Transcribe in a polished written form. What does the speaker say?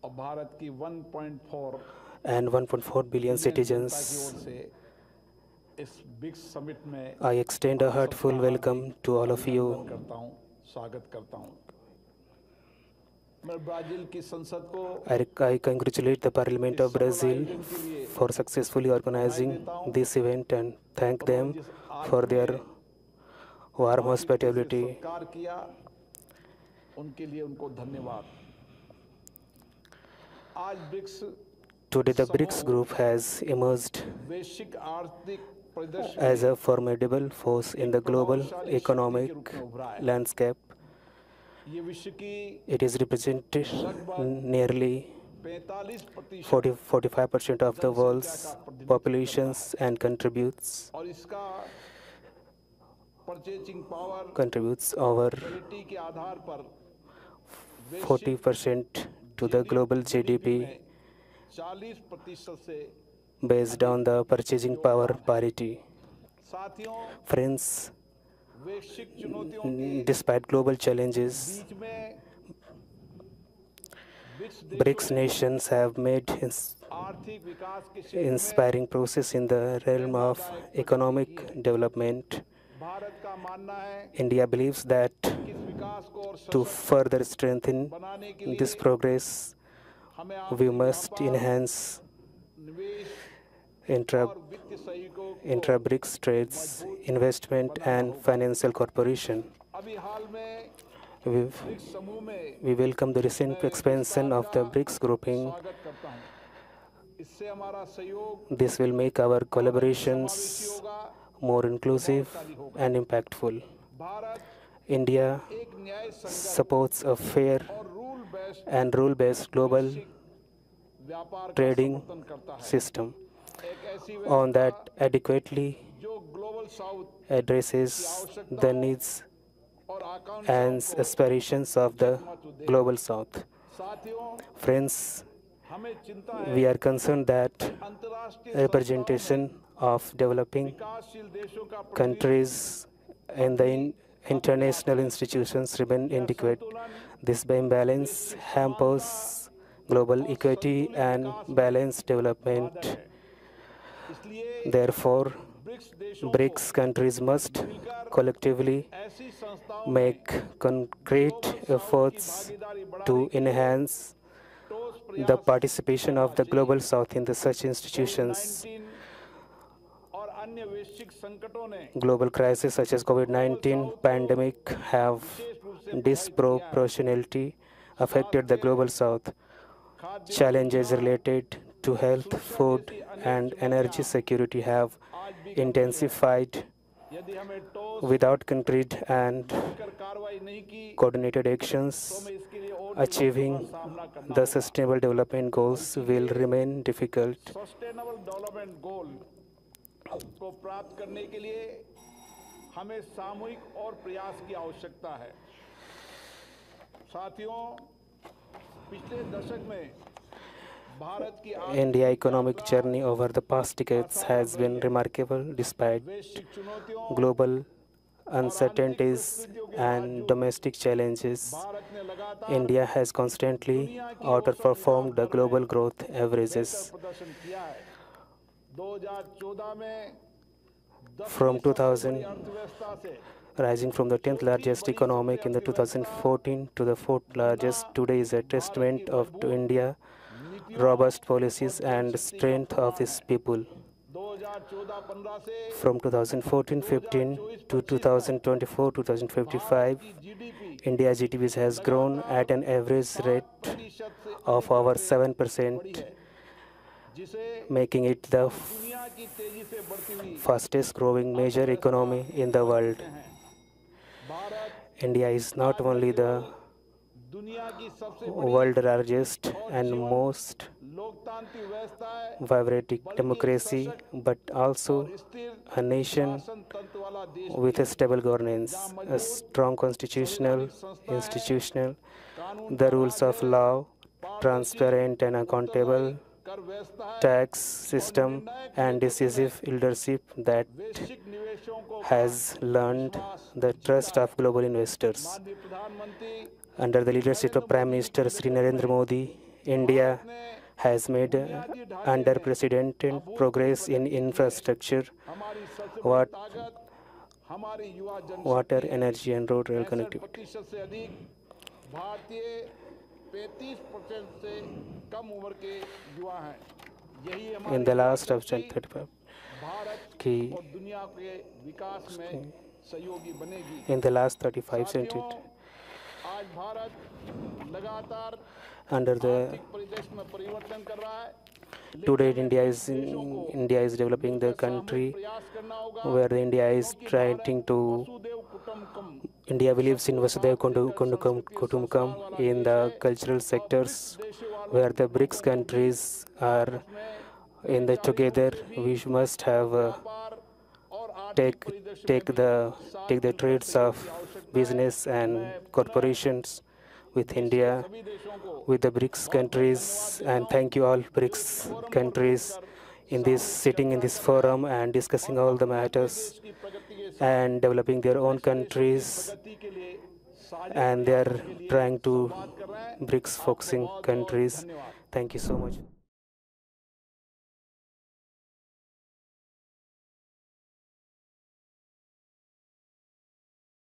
और भारत की 1.4 and 1.4 billion जनता की ओर citizens, से इस ब्रिक्स समिट में I extend a आप heartful सबका welcome Hardik to all of अभिनंदन you. करता हूं, स्वागत करता हूं। मैं ब्राजील की संसद को I congratulate the Parliament इस of सफल Brazil आयोजन के लिए for successfully बधाई organizing देता हूं। this event and thank उन्होंने them जिस for आतिथ्य their warm आतिथ्य से hospitality. सत्कार किया, उनके लिए उनको धन्यवाद। आज ब्रिक्स Today, the BRICS समूह group has emerged वैश्विक आर्थिक परिदृश्य as a में formidable force in एक the global प्रभावशाली शक्ति के रूप economic में उभरा है। landscape. ये विश्व की It is represented लगभग nearly 45% 45% of the जनसंख्या का world's प्रतिनिधित्व करता है populations and contributes और इसका परचेजिंग पावर over पैरिटी के आधार पर वैश्विक 40% to the global GDP GDP में 40% से based on the purchasing power योगदान है। parity. साथियों, Friends, वैश्विक चुनौतियों के despite global challenges, बीच में ब्रिक्स देशों BRICS ने nations have made आर्थिक विकास के क्षेत्र में inspiring process in the realm of प्रेरणादायक प्रगति की economic है। development. भारत का मानना है India believes that कि इस विकास को और to सशक्त further strengthen बनाने के this लिए progress, हमें we आपसी must व्यापार, enhance निवेश intra और वित्तीय सहयोग को intra-BRICS trades, मजबूत investment, बनाना and होगा। financial cooperation. अभी हाल में We ब्रिक्स समूह में we welcome the मैं recent इस expansion बात of का the BRICS grouping. स्वागत करता हूं। इससे हमारा सहयोग This will make our और अधिक collaborations समावेशी होगा, more inclusive प्रभावशाली होगा। and impactful. भारत India एक न्याय संगत supports a fair और rule based and rule-based global वैश्विक व्यापार का trading समर्थन करता है। system एक ऐसी on व्यवस्था that adequately जो ग्लोबल साउथ की addresses the आवश्यकताओं needs और आकांक्षाओं and को aspirations of the उचित महत्व दे। global south. साथियों, Friends, हमें चिंता we है are concerned that कि अंतर्राष्ट्रीय representation संस्थाओं में of developing विकासशील देशों का प्रतिनिधित्व countries in the international institutions remain यह inadequate. संतुलन This imbalance वैश्विक hampers समानता global और equity संतुलित and विकास में balanced बाधक development. है। इसलिए Therefore, ब्रिक्स देशों को BRICS countries must मिलकर collectively ऐसी संस्थाओं में make concrete ग्लोबल साउथ की efforts भागीदारी बढ़ाने to के लिए enhance ठोस the प्रयास participation करना of the चाहिए। global south in the such institutions. कोविड-19 और अन्य वैश्विक संकटों ने Global crises such as global COVID-19 south को pandemic have विशेष रूप से प्रभावित किया है। disproportionately affected the स्वास्थ्य, global south. खाद्य Challenges सुरक्षा, related to health, सुरक्षा food, जैसी अनेक and energy चुनौतियां security have आज भी गंभीर हैं। intensified. यदि हमें ठोस Without concrete and मिलकर कार्रवाई नहीं की coordinated तो actions, हमें इसके लिए और चुनौतियों achieving का सामना करना the होगा। sustainable development goals will remain difficult. Sustainable development goal को प्राप्त करने के लिए हमें सामूहिक और प्रयास की आवश्यकता है। साथियों, पिछले दशक में भारत की India आर्थिक economic यात्रा journey over the past decades has been remarkable despite वैश्विक चुनौतियों global और आंतरिक uncertainties परिस्थितियों के and बावजूद domestic challenges. भारत ने लगातार India has constantly दुनिया की औसत outperformed the Vikas there global में growth बेहतर averages. प्रदर्शन किया है। 2014 में From 10वीं सबसे बड़ी 2000, अर्थव्यवस्था से rising from the 10th 4थी largest बड़ी economic सबसे in the अर्थव्यवस्था 2014 to the 4th बनना largest today is a Bharat की testament of to मजबूत India नीतियों robust और policies and जनशक्ति का strength of प्रमाण its है। people. 2014-15 से From 2014-15 to 2024-25 तक भारत 2024-2025, की GDP India's GDP has grown लगातार at an average 7% rate से of अधिक over दर से बढ़ी 7%, है, जिसे making it the दुनिया की तेजी से बढ़ती हुई fastest growing major अर्थव्यवस्था economy in the कह world. सकते हैं। भारत India is not आज न only the केवल दुनिया की सबसे बड़ी world largest और and जीवंत most लोकतांत्रिक व्यवस्था है, vibrant बल्कि एक democracy, सशक्त but also और स्थिर a nation शासन तंत्र वाला देश with भी a है, stable जहाँ governance, a मजबूत strong constitutional, संवैधानिक संस्थाएं, institutional, कानून the का rules राज of है, law, पारदर्शी transparent and उत्तरदायी accountable कर व्यवस्था है tax और system, निर्णायक and नेतृत्व ने decisive leadership that वैश्विक निवेशकों का has learned विश्वास the trust जीता है। of global investors. माननीय प्रधानमंत्री Under the leadership Narendra of Prime Modi Minister के Sri नेतृत्व Narendra में Modi India has made unprecedented progress in infrastructure, हमारी सबसे बड़ी What- ताकत हमारी युवा water, जनशक्ति है। energy, and road rail 65% connectivity. से अधिक भारतीय 35% से कम उम्र के युवा हैं। यही हमारी In the युवा last of शक्ति 35, भारत कि और दुनिया के विकास में सहयोगी बनेगी। in the last 35 साथियों, centuries, आज भारत लगातार under the आर्थिक परिदृश्य में परिवर्तन कर रहा है। today लेकिन India हमें is देशों को India is developing the मिलकर सामूहिक country प्रयास करना होगा, where the India is क्योंकि trying भारत to वसुधैव कुटुंबकम India believes in सबको Vasudhaiva साथ लेकर Kutumbakam संस्कृति Kutumbakam संस्कार वाला in देश the है। cultural और sectors ब्रिक्स देशों वालों where the लोगों BRICS को भी countries are आपस में in the वैचारिक रूप together. से भी We must have व्यापार और आर्थिक take परिदृश्य में take भी the साथ take the मिलकर trades सहयोग of की आवश्यकता है। business मैं and पुनः corporations with विश्व के India, सभी देशों को with the BRICS बहुत-बहुत countries, धन्यवाद देता and हूं, thank you all जो इस BRICS फोरम पर countries बैठकर in this सामूहिक sitting in चर्चा this कर रहे हैं forum and discussing और all the अपने अपने matters देश की प्रगति के साथ and developing their own BRICS देशों की countries, प्रगति के लिए साझा and they प्रयासों are के लिए trying to संवाद कर रहे हैं। BRICS आपको focusing बहुत-बहुत countries. धन्यवाद। Thank you so much.